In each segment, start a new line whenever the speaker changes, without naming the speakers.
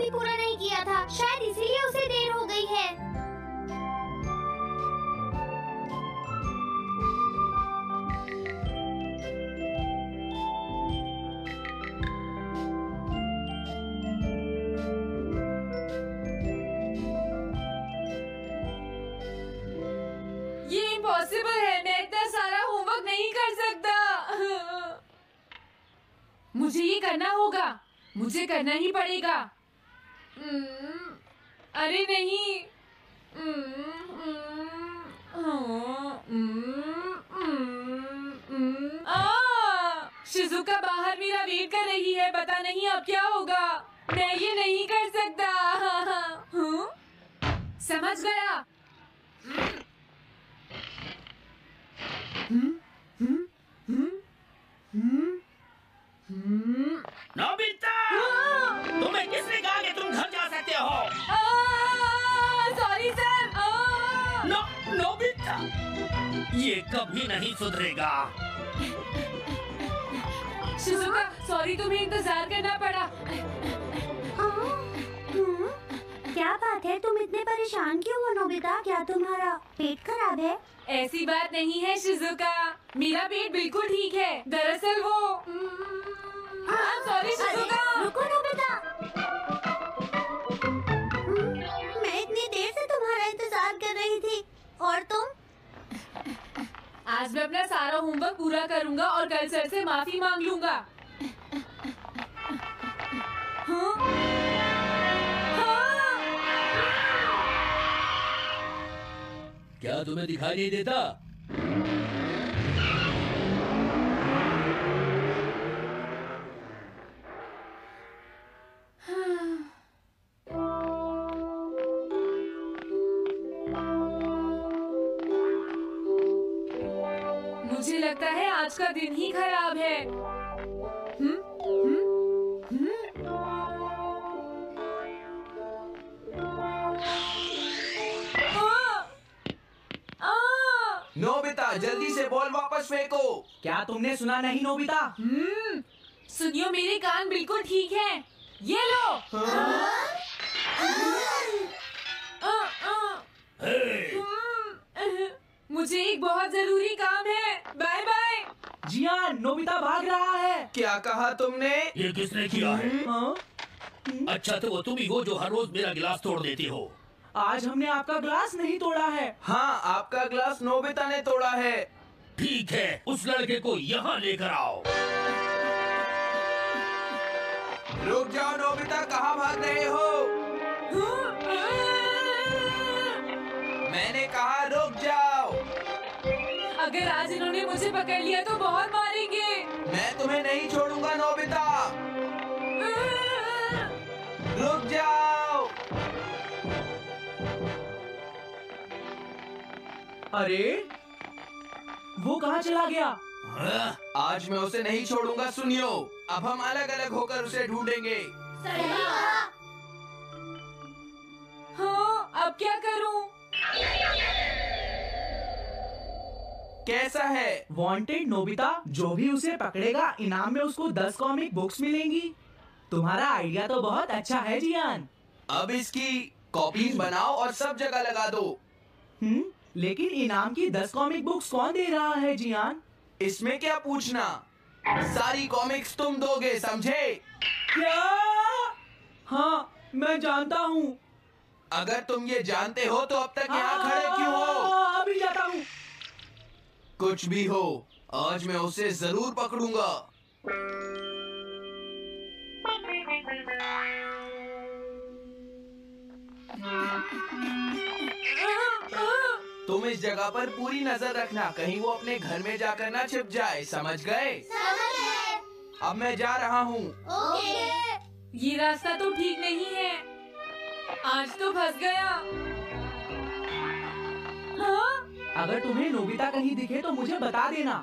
भी पूरा नहीं किया था, शायद इसीलिए उसे देर हो गई है।
ये इम्पॉसिबल है, मैं इतना सारा होमवर्क नहीं कर सकता। मुझे ये करना होगा, मुझे करना ही पड़ेगा। अरे नहीं। शिजुका बाहर मेरा वेट कर रही है, पता नहीं अब क्या होगा। मैं ये नहीं कर सकता। समझ गया।
नोबिता, तुम्हें किसने कहा कि तुम घर जा सकते हो?
Sorry sir.
नोबिता, ये कभी नहीं सुधरेगा।
शिजुका, सॉरी तुम्हें इंतजार करना पड़ा।
क्या बात है, तुम इतने परेशान क्यों हो नोबिता? क्या तुम्हारा पेट खराब है?
ऐसी बात नहीं है शिजुका, मेरा पेट बिल्कुल ठीक है। दरअसल वो सॉरी शिजुका।
रुको नोबिता, मैं इतनी देर से तुम्हारा इंतजार कर रही थी, और तुम?
आज मैं अपना सारा होमवर्क पूरा करूंगा और कल सर से माफी मांग लूंगा।
क्या तुम्हें दिखाई नहीं देता?
मुझे लगता है आज का दिन ही खराब है।
नोबिता, जल्दी से बॉल वापस फेंको।
क्या तुमने सुना नहीं नोबिता?
सुनियो, मेरे कान बिल्कुल ठीक हैं। ये लो। मुझे एक बहुत जरूरी काम है। Bye bye.
जियान, नोबिता भाग रहा है।
क्या कहा तुमने?
ये किसने किया है? अच्छा, तो वो तुम ही हो जो हर रोज मेरा गिलास तोड़ देती हो।
आज हमने आपका ग्लास नहीं तोड़ा है।
हाँ, आपका ग्लास नोबिता ने तोड़ा है।
ठीक है, उस लड़के को यहाँ लेकर आओ।
रुक जाओ नोबिता, कहाँ भाग रहे हो? मैंने कहा रुक जाओ।
अगर आज इन्होंने मुझे पकड़ लिया तो बहुत मारेंगे।
मैं तुम्हें नहीं छोड़ूंगा नोबिता, रुक जाओ।
अरे वो कहाँ चला गया?
आज मैं उसे नहीं छोड़ूंगा। सुनियो, अब हम अलग अलग होकर उसे ढूंढेंगे।
हाँ, अब क्या करूं?
कैसा है?
वांटेड नोबिता, जो भी उसे पकड़ेगा इनाम में उसको 10 कॉमिक बुक्स मिलेंगी। तुम्हारा आइडिया तो बहुत अच्छा है जियान।
अब इसकी कॉपीज बनाओ और सब जगह लगा दो।
लेकिन इनाम की 10 कॉमिक बुक्स कौन दे रहा है जियान?
इसमें क्या पूछना, सारी कॉमिक्स तुम दोगे, समझे?
क्या? हाँ, मैं जानता हूँ।
अगर तुम ये जानते हो तो अब तक यहाँ खड़े क्यों हो?
अभी जाता हूँ।
कुछ भी हो, आज मैं उसे जरूर पकड़ूंगा। तुम इस जगह पर पूरी नजर रखना, कहीं वो अपने घर में जाकर ना छिप जाए, समझ गए? अब मैं जा रहा हूँ।
ये रास्ता तो ठीक नहीं है, आज तो फंस गया। हाँ?
अगर तुम्हें नोबिता कहीं दिखे तो मुझे बता देना।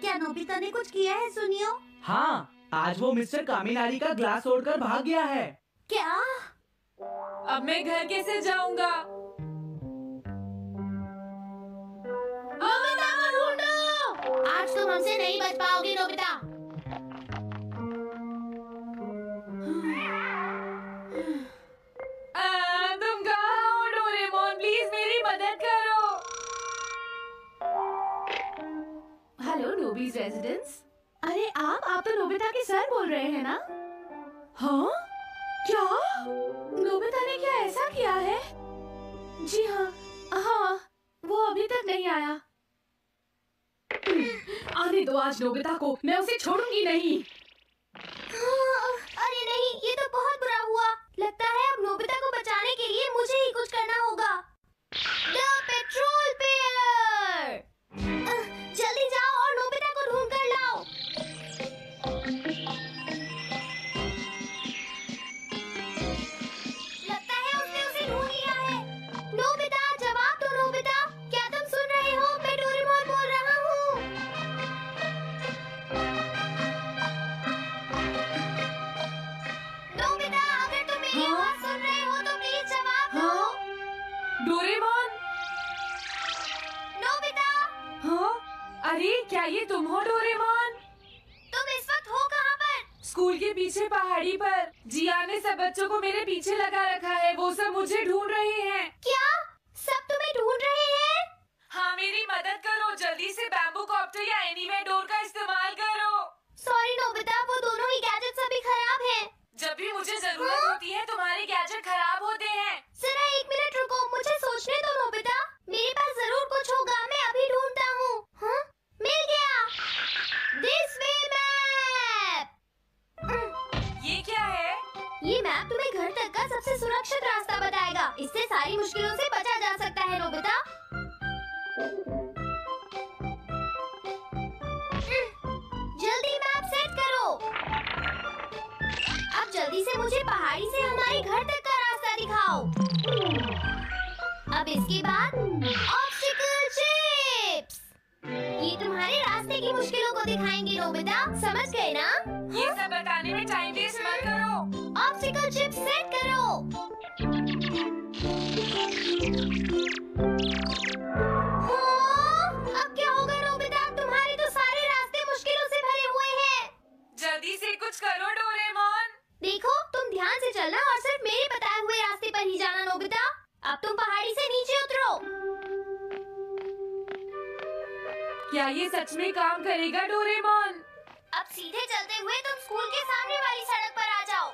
क्या नोबिता ने कुछ किया है सुनियो?
हाँ, आज वो मिस्टर कामिनारी का ग्लास तोड़कर भाग गया है।
क्या?
अब मैं घर कैसे जाऊंगा?
नोबिता को ढूंढो। आज तुम हमसे नहीं बच पाओगी नोबिता। ना?
हाँ? क्या? नोबिता ने क्या ऐसा किया है? जी हाँ, हाँ, वो अभी तक नहीं आया। आने दो आज नोबिता को, मैं उसे छोड़ूंगी नहीं।
अरे नहीं, ये तो बहुत बुरा हुआ। लगता है अब नोबिता को बचाने के लिए मुझे ही कुछ करना होगा। The petrol pair! जल्दी जाओ और नोबिता को ढूंढ कर लाओ। लगता है उसने उसे ढूंढ लिया है। नोबिता, जवाब दो नोबिता। क्या तुम सुन रहे हो? मैं डोरेमोन बोल रहा हूँ। नोबिता, अगर तुम मेरी आवाज सुन रहे हो तो प्लीज जवाब दो।
डोरेमोन?
नोबिता,
हाँ? अरे क्या ये तुम हो डोरेमोन?
तुम इस वक्त हो कहाँ पर?
स्कूल के पीछे पहाड़ी पर। जिया ने सब बच्चों को मेरे पीछे लगा रखा है, वो सब मुझे ढूंढ रहे हैं।
क्या? सब तुम्हें ढूंढ रहे हैं?
हाँ, मेरी मदद करो, जल्दी से बैम्बू कॉप्टर या एनीवे डोर का इस्तेमाल करो।
सॉरी नोबिता, वो दोनों ही गैजेट्स अभी खराब हैं।
जब भी मुझे जरूरत होती है तुम्हारे गैजेट खराब होते हैं।
जरा 1 मिनट रुको, मुझे सोचने दो नोबिता। मेरे पास जरूर कुछ होगा, मैं अभी ढूंढता हूँ। हाँ? मिल गया। This way map.
ये क्या है?
ये मैप तुम्हें घर तक का सबसे सुरक्षित रास्ता बताएगा। इससे सारी मुश्किलों से बचा जा सकता है नोबिता। जल्दी मैप सेट करो। अब जल्दी से मुझे पहाड़ी से हमारे घर तक का रास्ता दिखाओ। अब इसके बाद ऑब्स्टिकल चिप्स। ये तुम्हारे रास्ते की मुश्किलों को दिखाएंगे नोबिता, समझ गए ना?
ये सब बताने में टाइम वेस्ट मत करो।
ऑब्स्टिकल चिप्स सेट करो। हाँ, अब क्या होगा नोबिता? तुम्हारे तो सारे रास्ते मुश्किलों से भरे हुए हैं।
जल्दी से कुछ करो डोरेमोन।
देखो, तुम ध्यान से चलना और सिर्फ मेरे बताए हुए रास्ते पर ही जाना नोबिता। अब तुम पहाड़ी से नीचे उतरो।
क्या ये सच में काम करेगा डोरेमोन?
अब सीधे चलते हुए तुम स्कूल के सामने वाली सड़क पर आ जाओ।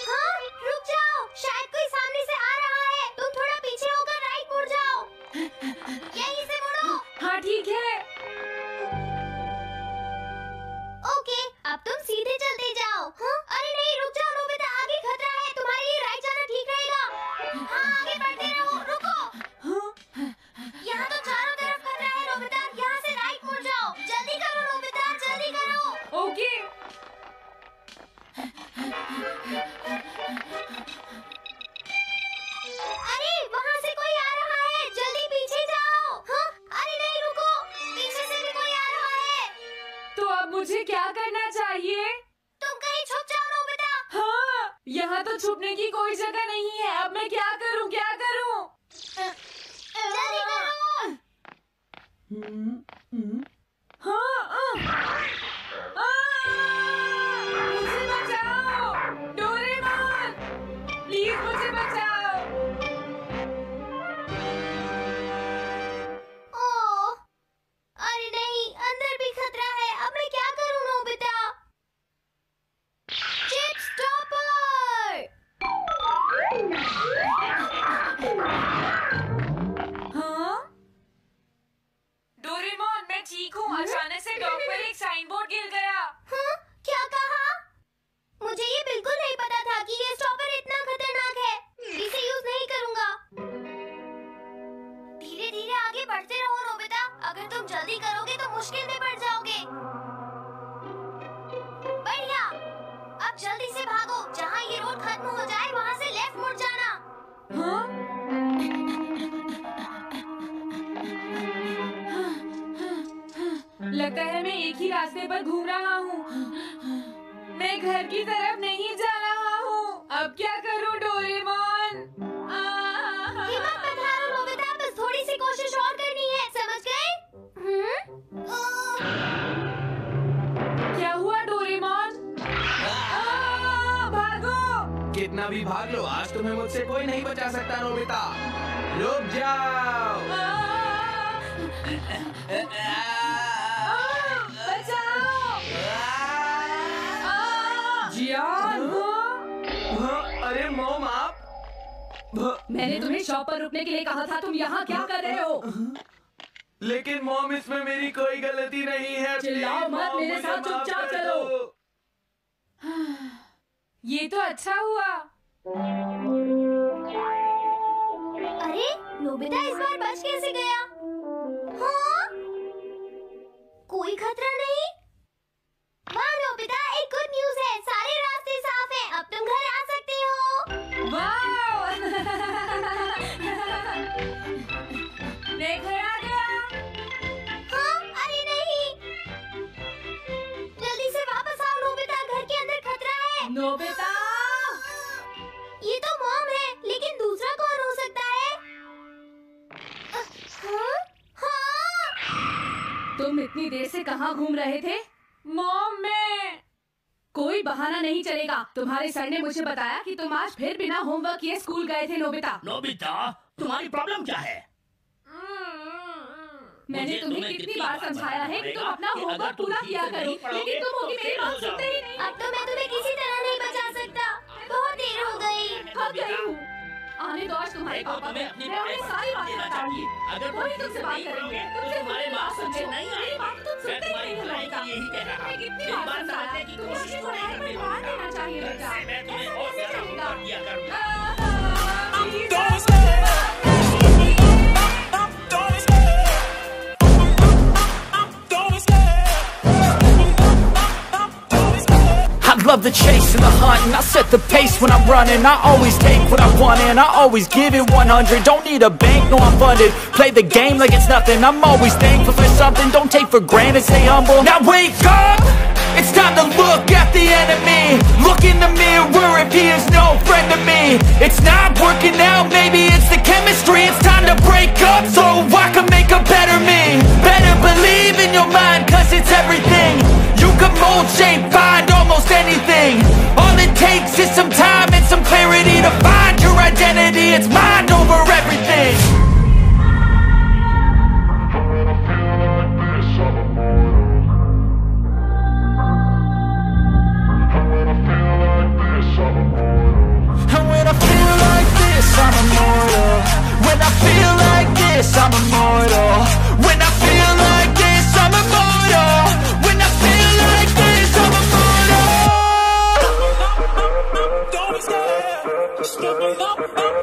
हाँ, रुक जाओ, शायद कोई सामने से आ रहा है। तुम थोड़ा पीछे होकर राइट मुड़ जाओ। यहीं से मुड़ो।
हाँ ठीक है।
ओके, अब तुम सीधे चलते जाओ। हाँ? अरे नहीं, रुक जाओ नोबिता, आगे खतरा है। तुम्हारे लिए राइट जाना ठीक रहेगा। हाँ, आगे बढ़ते रहो। रुको, यहाँ तो चारों तरफ खतरा है नोबिता। यहाँ से राइट मुड़ जाओ। जल्दी करो नोबिता, जल्दी करो।
ओके।
अरे वहाँ से कोई आ रहा है, जल्दी पीछे जाओ। हाँ? अरे नहीं, रुको, पीछे से भी कोई आ रहा है।
तो अब मुझे क्या करना चाहिए?
तुम कहीं छुप जाओ नोबिता।
हाँ, यहाँ तो छुपने की कोई जगह नहीं है। अब मैं क्या करूँ, क्या करूँ?
जल्दी करो।
हाँ, मुझे बचाओ, डोरेमोन, प्लीज मुझे बचाओ।
ओह, अरे नहीं, अंदर भी खतरा है। अब मैं क्या करूं नोबिता? Chip stopper!
हाँ? डोरेमोन, मैं ठीक हूँ। अचानक से डॉग पर एक साइन बोर्ड गिर गया।
हाँ? क्या कहा? मुझे ये बिल्कुल नहीं पता था कि ये स्टॉपर इतना खतरनाक है। इसे यूज नहीं करूंगा। धीरे धीरे आगे बढ़ते रहो नोबिता। अगर तुम जल्दी करोगे तो मुश्किल में पड़ जाओगे। बढ़िया। अब जल्दी से भागो। जहाँ ये रोड खत्म हो जाए वहाँ से लेफ्ट मुड़ जाना।
हाँ? लगता है मैं एक ही रास्ते पर घूम रहा हूँ। मैं घर की तरफ नहीं जा रहा हूँ। अब क्या करूँ डोरेमोन?
हिम्मत मत हारो नोबिता, बस थोड़ी सी कोशिश और करनी है, समझ गए?
क्या हुआ डोरेमोन?
कितना भी भाग लो, आज तुम्हें मुझसे कोई नहीं बचा सकता नोबिता। रुक जाओ।
जियान,
अरे मॉम आप।
मैंने तुम्हें शॉप पर रुकने के लिए कहा था, तुम यहाँ क्या कर रहे हो?
लेकिन मॉम इसमें मेरी कोई गलती नहीं है।
चिल्लाओ मत, मेरे
मुझे
साथ
माफ
चुपचाप
कर
चलो।
दो।
ये तो अच्छा हुआ।
अरे नोबिता इस बार बच कैसे गया? हाँ? कोई खतरा नहीं? वाह नोबिता, एक गुड न्यूज़ है, सारे रास्ते साफ हैं, अब तुम घर आ सकते हो।
वाह! मैं घर आ गया।
हाँ? अरे नहीं, जल्दी से वापस आओ नोबिता, घर के अंदर खतरा है।
नोबिता!
ये तो मॉम है, लेकिन दूसरा कौन हो सकता है? हाँ? हाँ?
तुम इतनी देर से कहाँ घूम रहे थे? मॉम, मैं कोई बहाना नहीं चलेगा। तुम्हारे सर ने मुझे बताया कि तुम आज फिर बिना होमवर्क किए स्कूल गए थे नोबिता।
नोबिता, तुम्हारी प्रॉब्लम क्या है?
मैंने तुम्हें कितनी बार समझाया है कि तुम अपना होमवर्क पूरा किया करो, लेकिन तुम होगी मेरी बात सुनते ही नहीं।
अब तो मैं तुम्हें किसी तरह नहीं बचा सकता, बहुत देर हो गई।
थक गई हूँ। आने दो आज तुम्हारे पापा को, मैं उन्हें सारी बातें बताऊंगी।
अगर
वही तुमसे बात करेंगे, तुमसे
तुम्हारे
मेरी बात सुनते
नहीं
मेरी बात तुम
मैं
सुनते ही
तुम्हारी
नहीं
भलाई
नोबिता।
के लिए ही कह रहा
तुम्हें कितनी
इस
बार
बात
समझाया
समझने की
कि
कोशिश
कोशिश
तो
को
नहीं
नहर में
करनी
मार देना चाहिए
इससे
बेटा।
मैं तुम्हें
ऐसा
और
कैसे
ज्यादा
चलेगा?
होमवर्क दिया करूंगा।
I love the chase and the hunt, and I set the pace when I'm running. I always take what I want and I always give it 100. Don't need a bank, no I'm funded. Play the game like it's nothing. I'm always thankful for something. Don't take for granted, stay humble. Now wake up, it's time to look at the enemy. Look in the mirror if he is no friend to me. It's not working out, maybe it's the chemistry. It's time to break up so I can make a better me. Better believe in your mind, cause it's everything. You can mold, shape, find almost anything. All it takes is some time and some clarity to find your identity. It's mind over everything. And when I feel like this, I'm immortal. When I feel like this, I'm immortal. When I feel like this, I'm immortal. When I feel like this, I'm immortal. Don't stop, stepping up, don't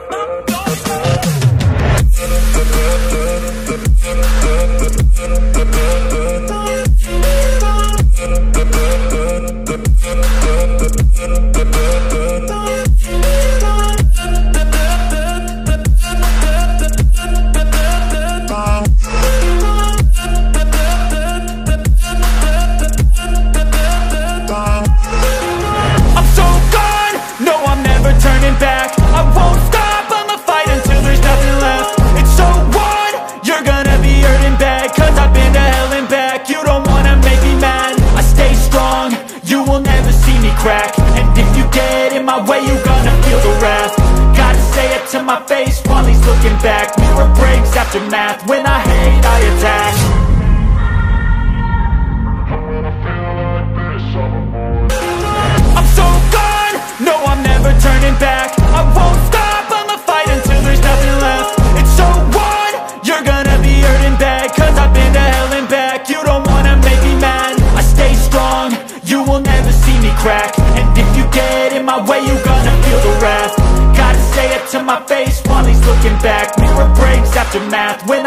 crack. And if you get in my way, you gonna feel the wrath. Gotta say it to my face while he's looking back. Mirror breaks after math. When I hate, I attack. I'm so gone, no I'm never turning back. I won't stop, I'ma fight until there's nothing left. It's so on, you're gonna be hurting bad. Cause I've been to hell and back. You don't wanna make me mad, I stay strong. You will never see me crack. And if you get in my way, you gonna feel the wrath. Gotta say it to my face while he's looking back. Mirror breaks after math. When